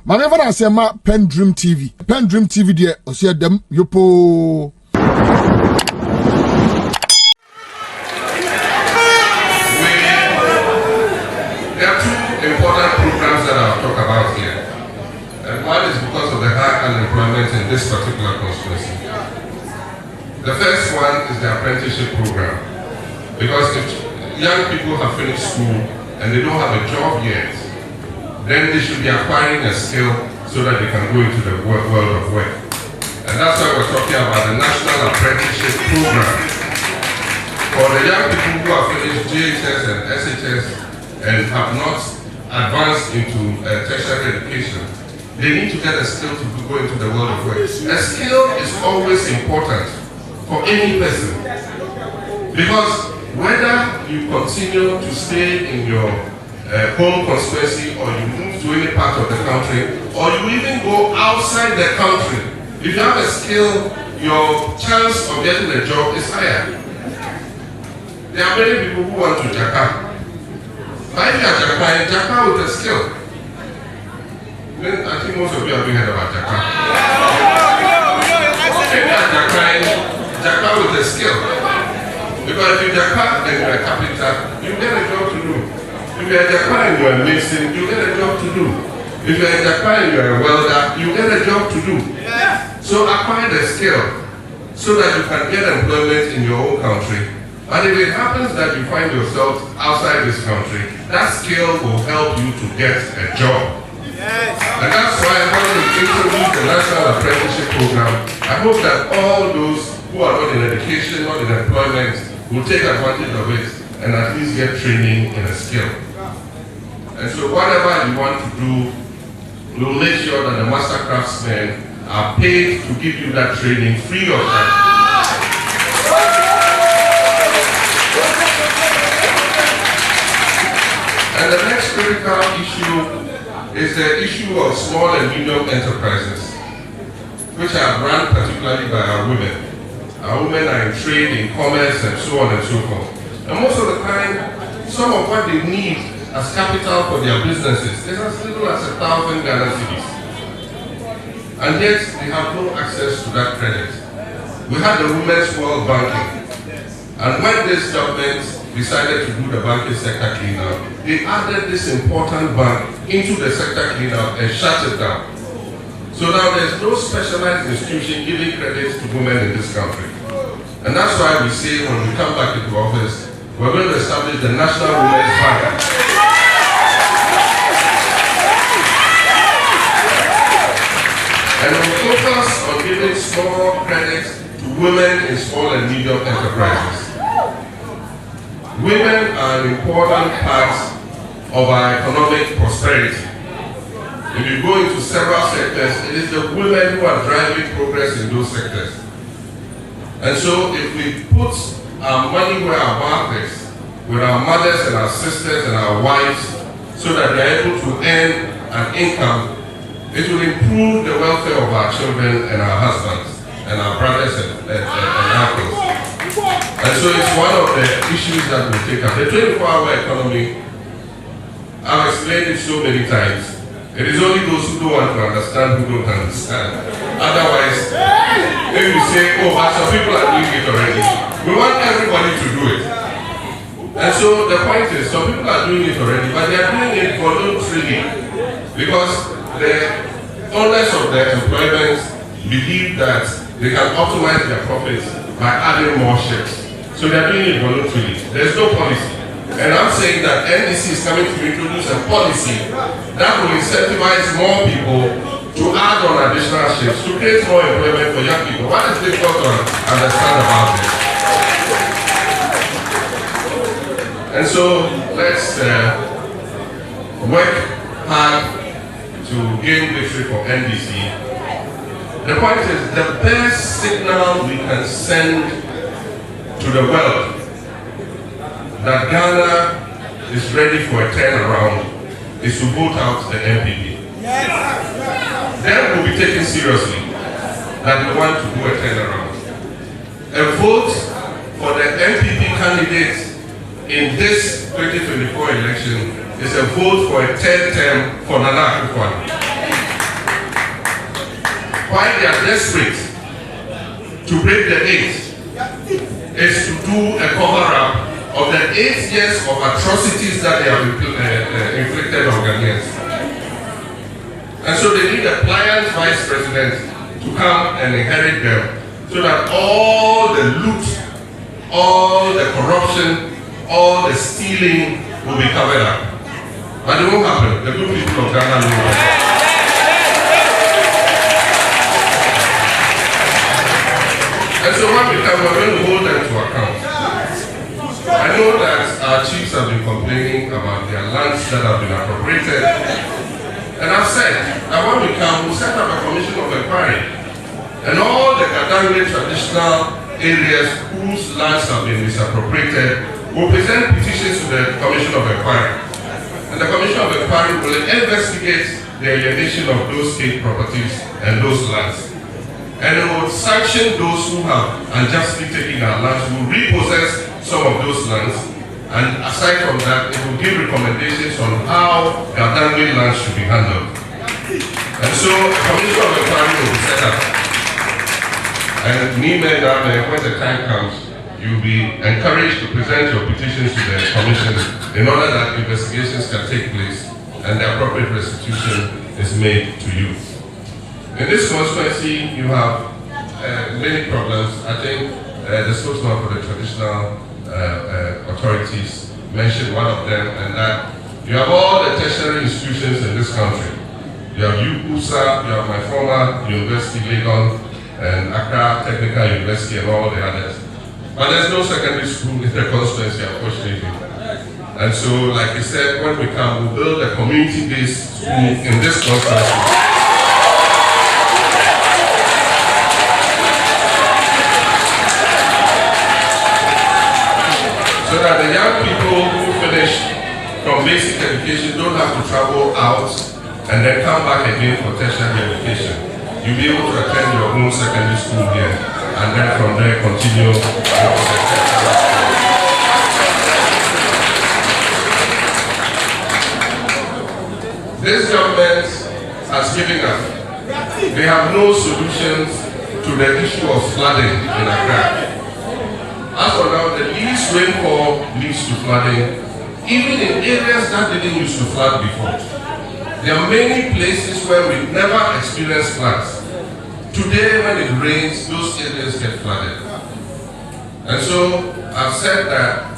Mama never say ma PENDREAM TV. PENDREAM TV there o say dem yopo. There are two important programs that I'll talk about here. And one is because of the high unemployment in this particular constituency. The first one is the apprenticeship program. Because if young people have finished school and they don't have a job yet, then they should be acquiring a skill so that they can go into the world of work. And that's why we're talking about the National Apprenticeship Program. For the young people who have finished JHS and SHS and have not advanced into tertiary education, they need to get a skill to go into the world of work. A skill is always important for any person. Because whether you continue to stay in your home constituency or you move to any part of the country or you even go outside the country, if you have a skill, your chance of getting a job is higher. There are many people who want to Jakarta. But if you are Jakarta with a skill, then I think most of you have heard about Jakarta. If you are Jakarta with a skill, because if you're Jakarta and you're a carpenter, you get a job to do. If you're Jakarta and you're a mason, you get a job to do. If you're Jakarta and you're a welder, you get a job to do. So acquire the skill so that you can get employment in your own country. But if it happens that you find yourself outside this country, that skill will help you to get a job. And that's why I want to introduce the National Apprenticeship Program. I hope that all those who are not in education, not in employment, will take advantage of it and at least get training in a skill. And so whatever you want to do, we'll make sure that the master craftsmen are paid to give you that training free of charge. And the next critical issue is the issue of small and medium enterprises, which are run particularly by our women. Our women are in trade, in commerce, and so on and so forth. And most of the time, some of what they need as capital for their businesses is as little as 1,000 Ghana cedis. And yet, they have no access to that credit. We had the Women's World Banking. And when this government decided to do the banking sector cleanup, they added this important bank into the sector cleanup and shut it down. So now there's no specialized institution giving credit to women in this country. And that's why we say when we come back into office, we're going to establish the National Women's Bank. And we'll focus on giving small credit to women in small and medium enterprises. Women are an important part of our economic prosperity. If you go into several sectors, it is the women who are driving progress in those sectors. And so if we put our money where our mouth is, with our mothers and our sisters and our wives, so that they are able to earn an income, it will improve the welfare of our children and our husbands and our brothers and uncles. And so it's one of the issues that we take up. The 24-hour economy, I've explained it so many times. It is only those who don't want to understand who don't understand. Otherwise, if you say, oh, but some people are doing it already, we want everybody to do it. And so the point is, some people are doing it already, but they are doing it voluntarily because the owners of the employment believe that they can optimize their profits by adding more ships. So they are doing it voluntarily. There's no policy. And I'm saying that NDC is coming to introduce a policy that will incentivize more people to add on additional ships to create more employment for young people. What is difficult to understand about this? And so let's work hard to gain victory for NDC. The point is, the best signal we can send to the world that Ghana is ready for a turnaround is to vote out the MPP. Yes. Then we'll be taken seriously that we want to do a turnaround. A vote for the MPP candidate in this 2024 election is a vote for a third term for Nana Akufo-Addo. why they are desperate to break the 8 is to do a cover-up of the 8 years of atrocities that they have inflicted on Ghanaians. And so they need a pliant vice president to come and inherit them so that all the loot, all the corruption, all the stealing will be covered up. But it won't happen. The good people of Ghana know that. And so when we come, we're going to hold them to account. I know that our chiefs have been complaining about their lands that have been appropriated. And I've said that when we come, we'll set up a commission of inquiry. And all the Kadangli traditional areas whose lands have been misappropriated will present petitions to the commission of inquiry. And the commission of inquiry will investigate the alienation of those state properties and those lands. And it will sanction those who have unjustly taken our lands, who repossess some of those lands. And aside from that, it will give recommendations on how Kadangli lands should be handled. And so a commission of inquiry will be set up. And when the time comes, you'll be encouraged to present your petitions to the commission in order that investigations can take place and the appropriate restitution is made to you. In this constituency, you have many problems. I think the spokesman for the traditional authorities mentioned one of them, and that you have all the tertiary institutions in this country. You have UPUSA, you have my former university, Legon, and Accra Technical University, and all the others. But there's no secondary school in the constituency, unfortunately. And so, like I said, when we come, we'll build a community-based school in this constituency. So that the young people who finish from basic education don't have to travel out and then come back again for tertiary education. You'll be able to attend your own secondary school here and then from there continue. This government has given up. They have no solutions to the issue of flooding in Accra. As for now, the least rainfall leads to flooding, even in areas that didn't used to flood before. There are many places where we never experienced floods. Today, when it rains, those areas get flooded. And so, I've said that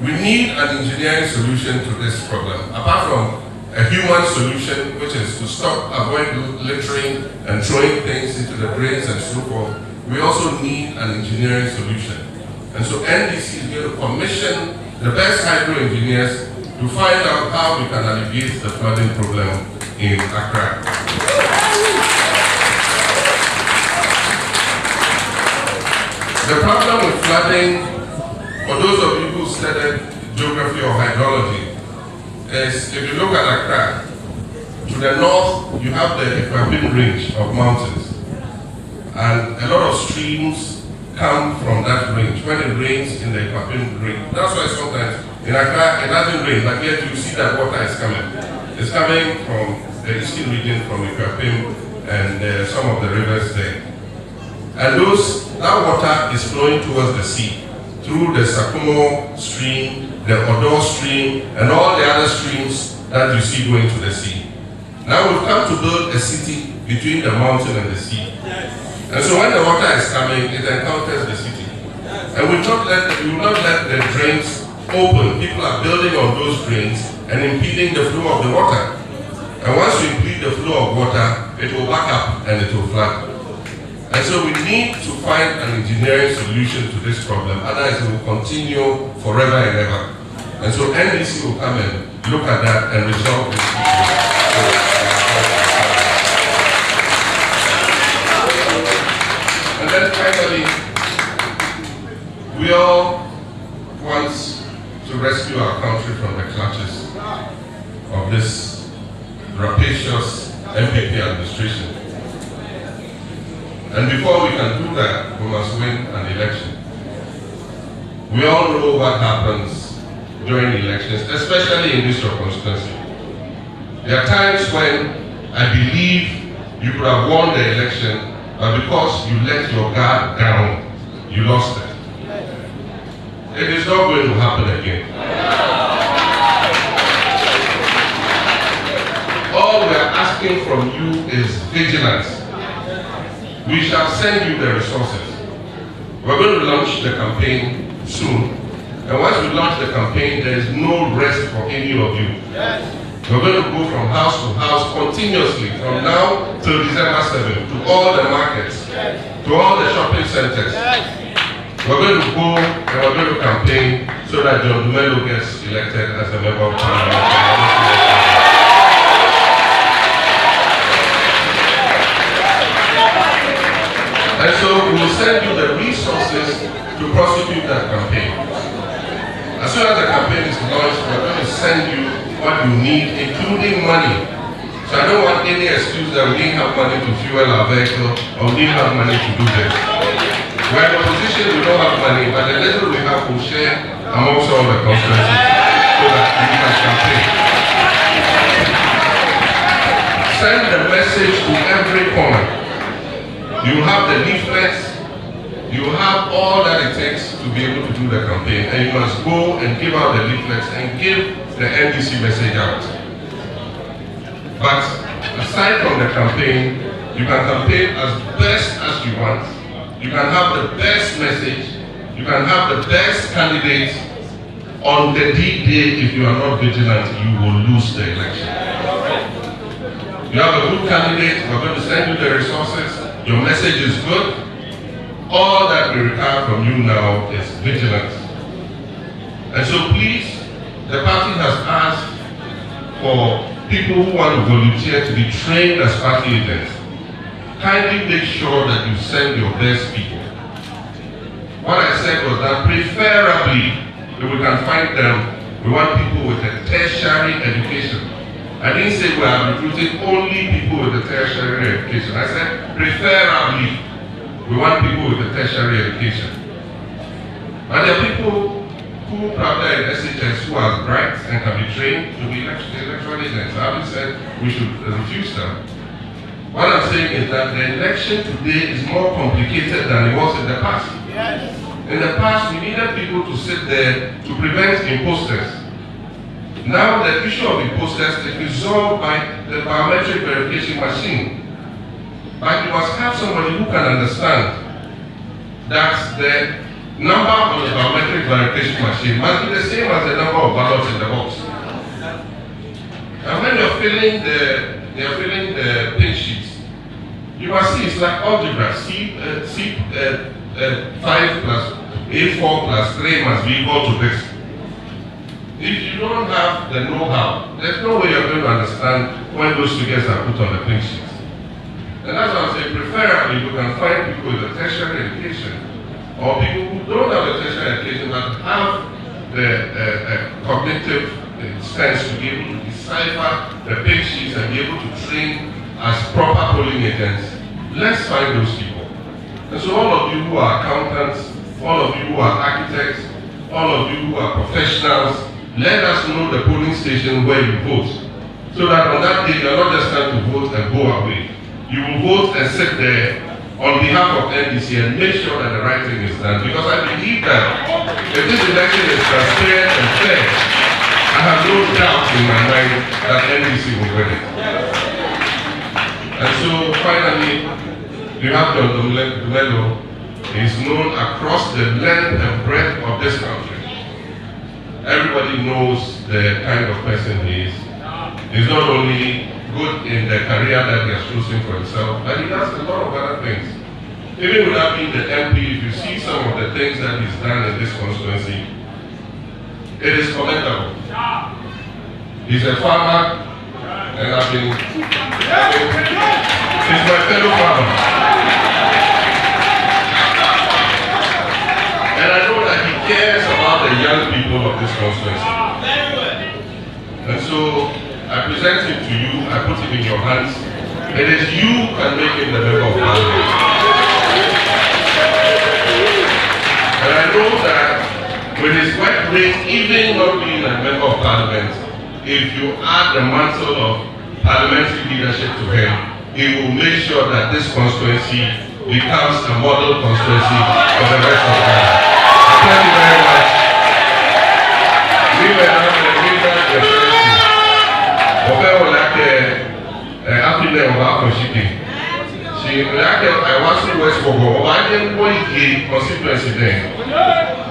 we need an engineering solution to this problem, apart from a human solution, which is to stop, avoid littering and throwing things into the drains and so forth. We also need an engineering solution. And so NDC is going to commission the best hydro engineers to find out how we can alleviate the flooding problem in Accra. The problem with flooding, for those of you who studied geography or hydrology, is if you look at Accra, to the north you have the Equapin range of mountains, and a lot of streams come from that range. When it rains in the Equapin range, that's why sometimes in Accra it doesn't rain, but yet you see that water is coming. It's coming from the eastern region, from Equapin and some of the rivers there. And that water is flowing towards the sea through the Sakumo stream, the Odo stream, and all the other streams that you see going to the sea. Now we've come to build a city between the mountain and the sea. And so when the water is coming, it encounters the city. And we will not let the drains open. People are building on those drains and impeding the flow of the water. And once you impede the flow of water, it will back up and it will flood. And so we need to find an engineering solution to this problem, otherwise it will continue forever and ever. And so NDC will come and look at that and resolve this issue. And then finally, we all want to rescue our country from the clutches of this rapacious MPP administration. And before we can do that, we must win an election. We all know what happens during elections, especially in this constituency. There are times when I believe you could have won the election but because you let your guard down, you lost it. It is not going to happen again. All we are asking from you is vigilance. We shall send you the resources. We're going to launch the campaign soon. And once we launch the campaign, there is no rest for any of you. We're going to go from house to house continuously from now till December 7th to all the markets, to all the shopping centers. We're going to go and we're going to campaign so that John Dumelo gets elected as a member of parliament. And so we will send you the resources to prosecute that campaign. As soon as the campaign is launched, we're going to send you what you need, including money. So I don't want any excuse that we didn't have money to fuel our vehicle or we didn't have money to do this. We're in a position we don't have money, but the little we have we'll share amongst all the constituencies so that we can campaign. Send the message to every corner. You have the leaflets, you have all that it takes to be able to do the campaign, and you must go and give out the leaflets and give the NDC message out. But aside from the campaign, you can campaign as best as you want. You can have the best message, you can have the best candidate. On the D-Day, if you are not vigilant, you will lose the election. You have a good candidate, we're going to send you the resources. Your message is good. All that we require from you now is vigilance. And so please, the party has asked for people who want to volunteer to be trained as party agents. Kindly make sure that you send your best people. What I said was that preferably, if we can find them, we want people with a tertiary education. I didn't say we are recruiting only people with a tertiary education. I said preferably we want people with a tertiary education. But there are people who probably are in SHS who are bright and can be trained to be electoral agents. I haven't said we should refuse them. What I'm saying is that the election today is more complicated than it was in the past. Yes. In the past, we needed people to sit there to prevent imposters. Now the issue of imposters is resolved by the biometric verification machine. But you must have somebody who can understand that the number on the biometric verification machine must be the same as the number of ballots in the box. And when you're filling the pin sheets, you must see it's like algebra. C5 plus A4 plus 3 must be equal to this. If you don't have the know-how, there's no way you're going to understand when those figures are put on the pin sheets. And that's why I'm saying preferably you can find people with a tertiary education or people who don't have a tertiary education but have the cognitive sense to be able to decipher the pin sheets and be able to train as proper polling agents. Let's find those people. And so all of you who are accountants, all of you who are architects, all of you who are professionals, let us know the polling station where you vote. So that on that day, you're not just trying to vote and go away. You will vote and sit there on behalf of NDC and make sure that the right thing is done. Because I believe that if this election is transparent and fair, I have no doubt in my mind that NDC will win it. And so finally, you have John Dumelo. He is known across the length and breadth of this country. Everybody knows the kind of person he is. He's not only good in the career that he has chosen for himself, but he does a lot of other things. Even without being the MP, if you see some of the things that he's done in this constituency, it is commendable. He's a farmer, and he's my fellow farmer. And I know that he cares about the young people of this constituency. And so I present him to you, I put him in your hands. It is you who can make him the member of parliament. And I know that with his work rate, even not being a member of parliament, if you add the mantle of parliamentary leadership to him, he will make sure that this constituency becomes a model constituency for the rest of Ghana. Thank you very much. We were not the presidency. Obe will like after of our shipping. She like Ayawaso West Bogo. I didn't want the constituency there.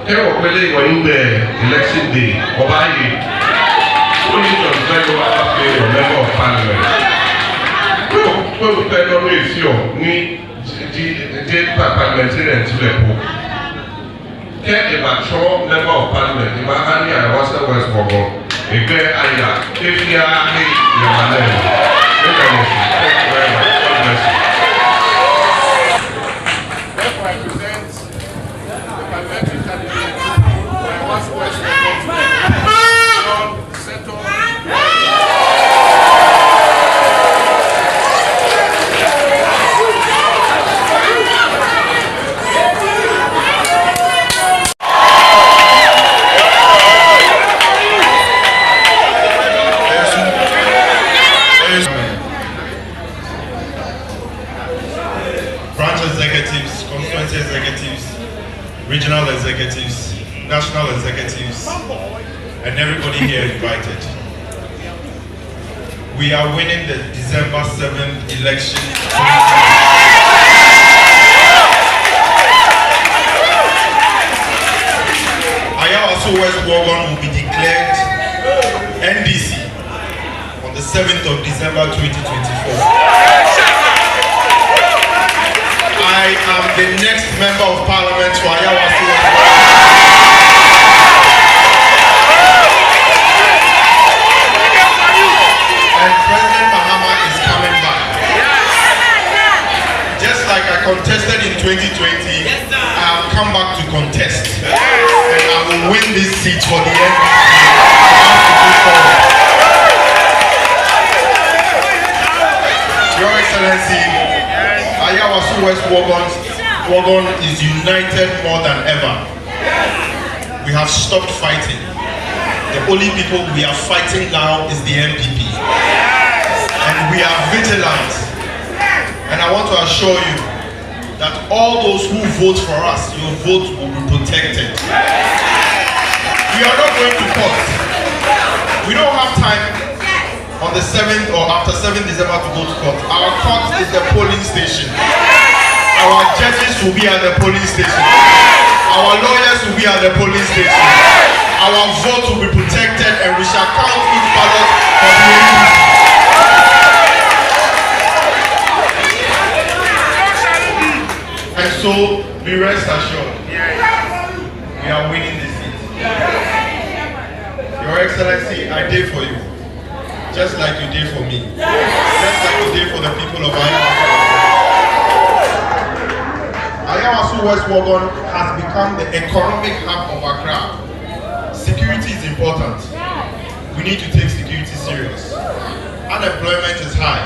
Here we were in the election day. Obaye. Only John Dumelo after a member of parliament. We were not with you. The parliamentarian to the pool. Care a mature member of parliament. The man Ayawaso West Bogo. A great aya. If you are a thank you very much. God bless you. Therefore, I present the parliamentary candidate for Ayawaso West regional executives, national executives, and everybody here invited. We are winning the December 7th election. Ayawaso West will be declared NDC on the 7th of December 2024. I am the next member of parliament for Ayawaso. And President Mahama is coming back. Just like I contested in 2020, I have come back to contest. And I will win this seat for the NDC. Your Excellency, Ayawaso West Wagon is united more than ever. We have stopped fighting. The only people we are fighting now is the MPP. And we are vigilant. And I want to assure you that all those who vote for us, your vote will be protected. We are not going to court. We don't have time on the 7th or after 7th December to go to court. Our court is the polling station. Our judges will be at the polling station. Our lawyers will be at the polling station. Our vote will be protected and we shall count each ballot for the NDC. And so, be rest assured, we are winning this seat. Your Excellency, I did for you. Just like you did for me. Just like you did for the people of Ayawaso. Ayawaso West Wagon has become the economic hub of Accra. Security is important. We need to take security serious. Unemployment is high.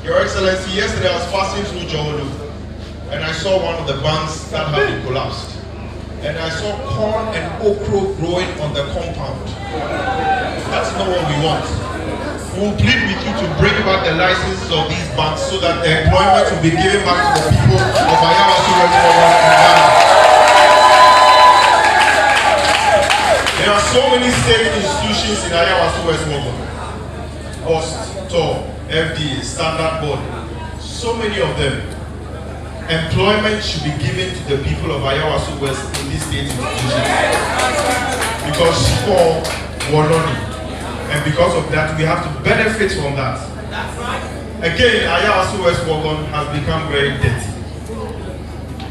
Your Excellency, yesterday I was passing through Jolo and I saw one of the banks that had been collapsed. And I saw corn and okra growing on the compound. That's not what we want. We will plead with you to bring back the licenses of these banks so that the employment will be given back to the people of Ayawaso West Wagon and Ghana. There are so many state institutions in Ayawaso West Wagon. OST, TOR, FDA, Standard Board, so many of them. Employment should be given to the people of Ayawaso West in these state institutions. Because for Waloni. And because of that, we have to benefit from that. Again, Ayawaso West Wagon has become very dirty.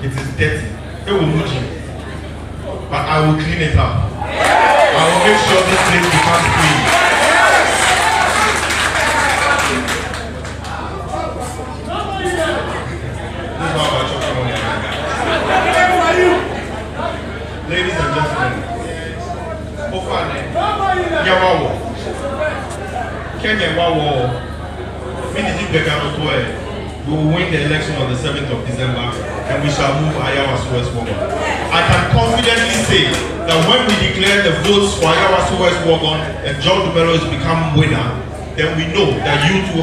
It is dirty. It will move you. But I will clean it up. I will make sure this place becomes clean. Ladies and gentlemen, Yawawo, Kenya Wawo, we will win the election on the 7th of December and we shall move Ayawaso West Wagon. I can confidently say that when we declare the votes for Ayawaso West Wagon and John Dumelo has become winner, then we know that you two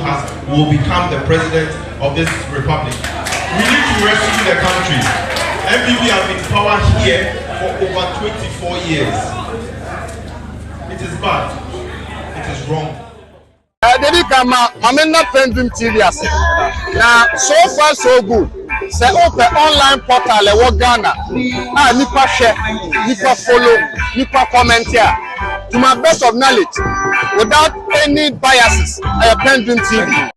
will become the president of this republic. We need to rescue the country. MPP has been in power here for over 24 years. It is bad. It is wrong. Dedi kama mamena PENDREAM TV ase. Na so far so good. Say open online portal e wo Ghana. Nipa share, nipa follow, nipa comment here. To my best of knowledge, without any biases, PENDREAM TV.